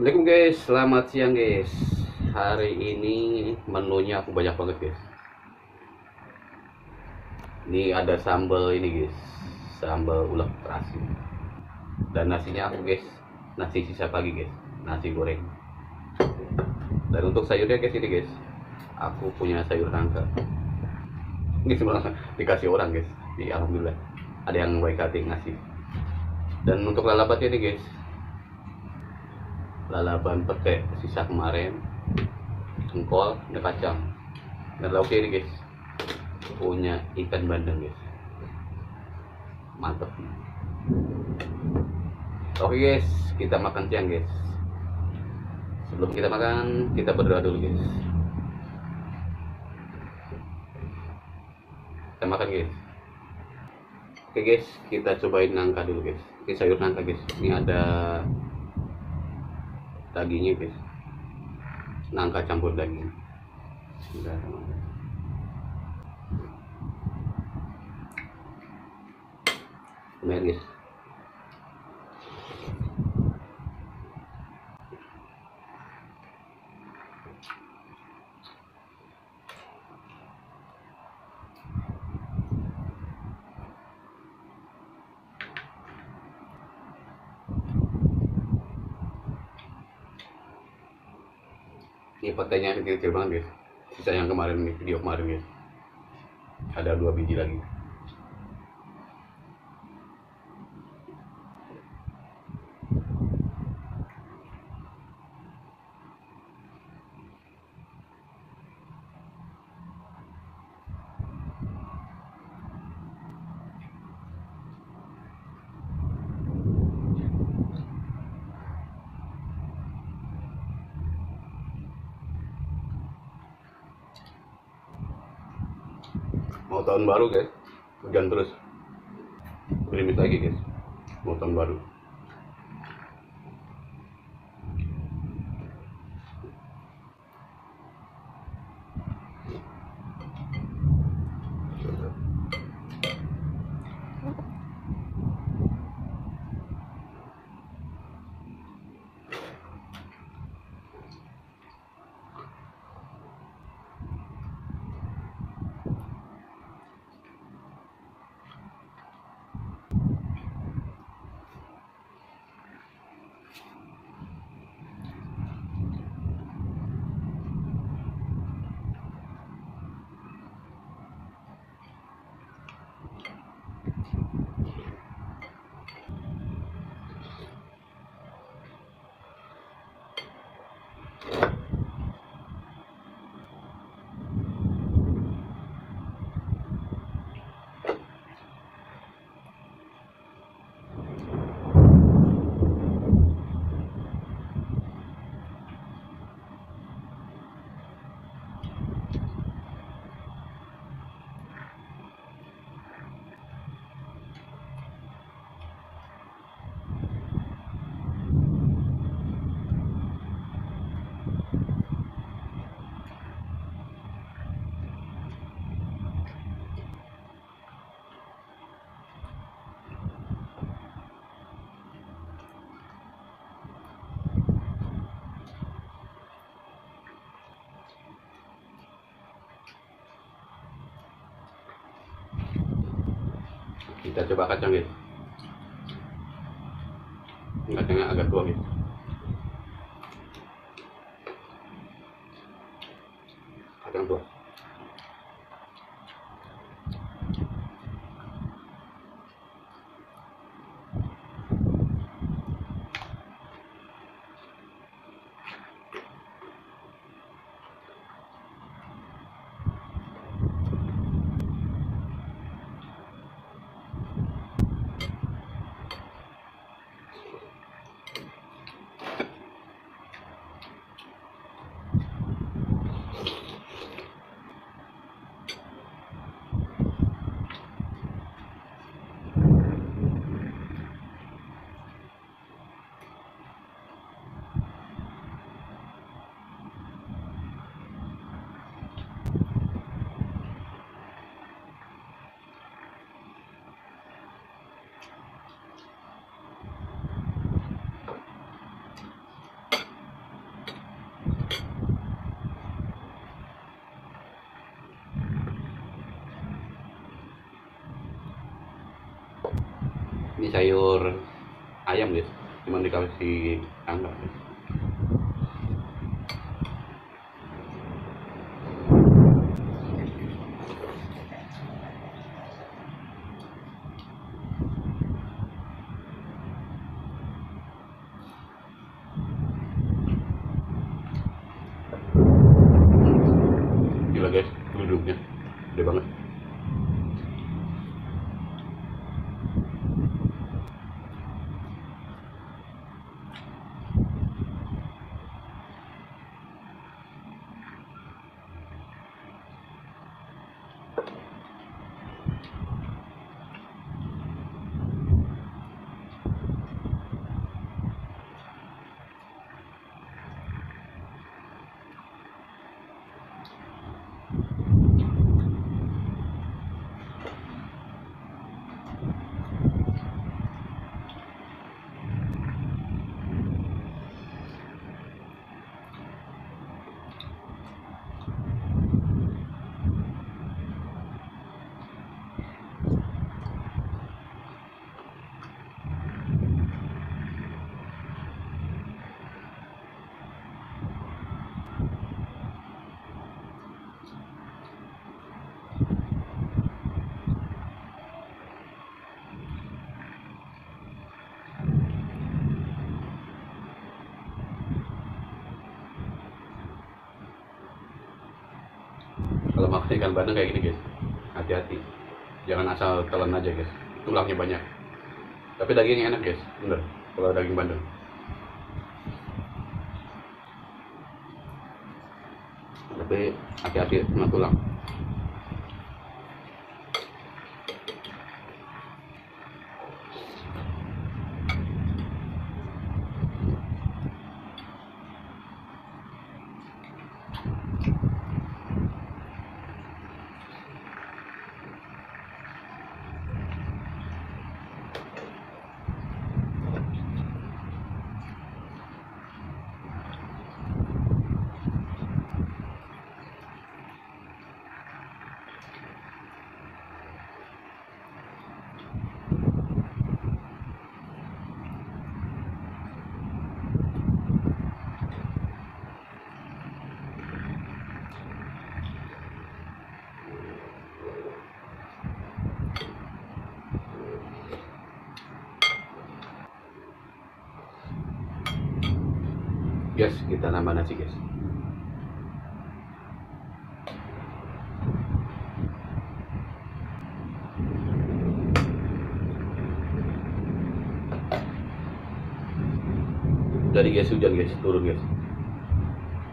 Assalamualaikum guys, selamat siang guys. Hari ini menunya aku banyak banget guys. Ini ada sambal ini guys, sambal ulek terasi. Dan nasinya aku guys, nasi sisa pagi guys, nasi goreng. Dan untuk sayurnya guys ini guys, aku punya sayur nangka. Ini semua dikasih orang guys, alhamdulillah ada yang baik hati ngasih. Dan untuk lalabatnya ini guys, lalaban pete sisa kemarin, engkol, ada kacang, dan lauknya ini guys punya ikan bandeng guys, mantap. Oke guys, kita makan siang guys. Sebelum kita makan, kita berdoa dulu guys. Kita makan guys. Oke guys, kita cobain nangka dulu guys. Ini sayur nangka guys, ini ada dagingnya guys, nangka campur daging. Lumayan guys. Ini petainya kecil-kecil banget guys, sisa yang kemarin nih, video kemarin guys, ada 2 biji lagi. Mau tahun baru guys, hujan terus, gerimis lagi guys, mau tahun baru. Kita coba kacang guys, kacangnya agak tua guys. Kacang tua. Ini sayur ayam guys, cuman dikasih tangga guys. Gila guys, duduknya gede banget. Kalau makan ikan bandeng kayak gini guys, hati-hati, jangan asal telan aja guys, tulangnya banyak, tapi dagingnya enak guys, bener kalau daging bandeng. Tapi hati-hati sama tulang. Guys, kita nambah nasi guys. Dari guys hujan guys, turun guys.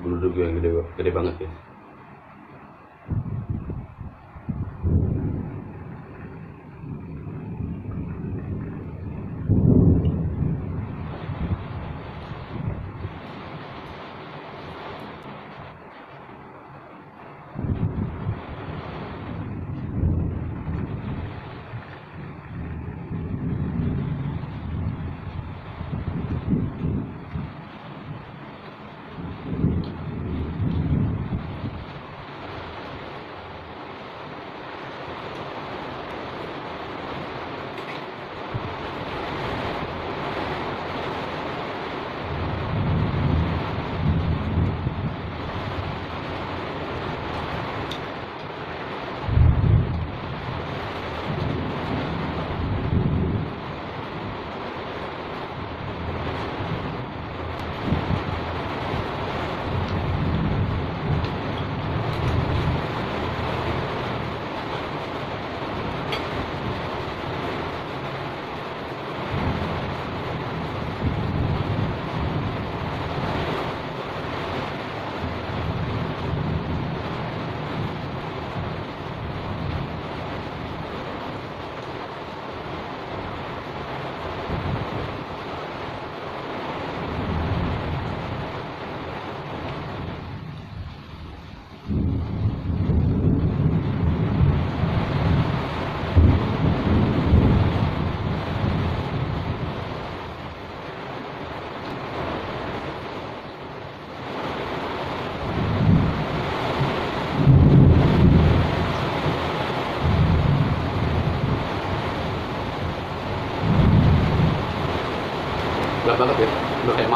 Geluduk yang gede banget guys.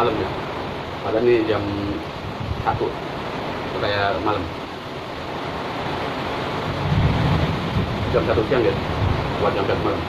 malam ya. Padahal ini jam 1 kayak malam. Jam 1 siang guys, buat jam 1 malam.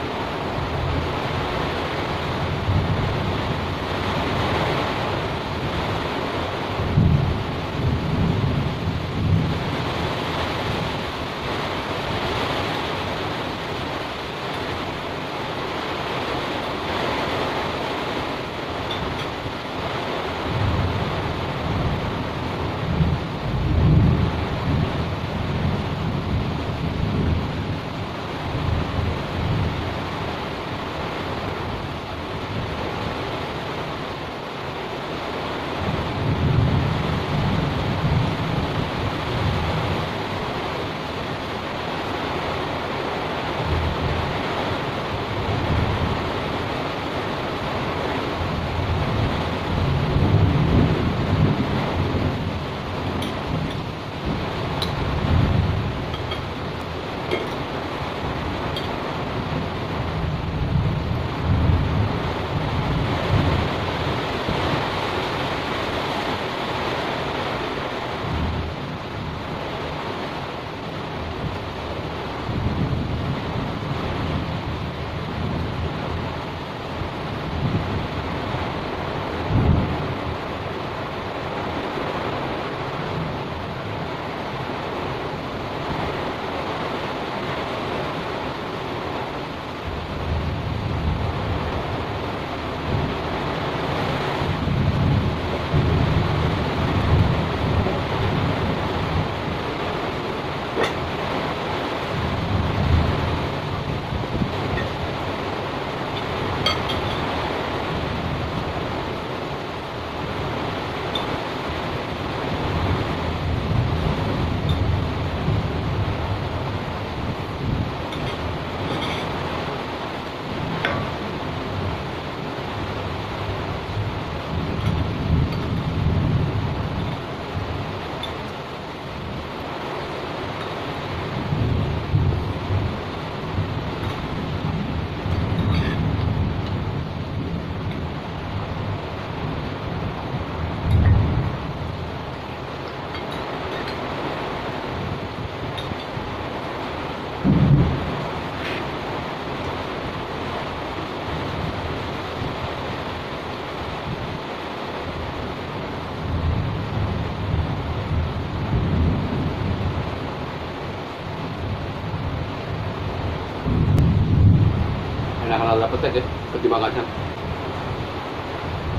Nah, kalau dapet aja pertimbangannya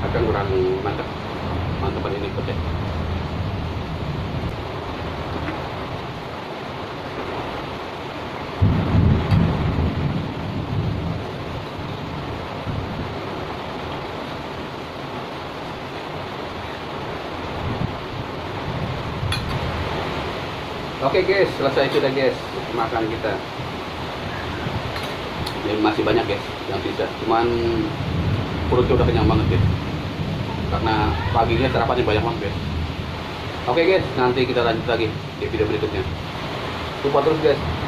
akan kurang mantepan ini pecah. Oke guys, selesai sudah guys makan kita. Ini masih banyak guys yang sisa, cuman perutnya udah kenyang banget guys, karena paginya sarapannya banyak banget guys. Oke guys, nanti kita lanjut lagi di video berikutnya. Support terus guys.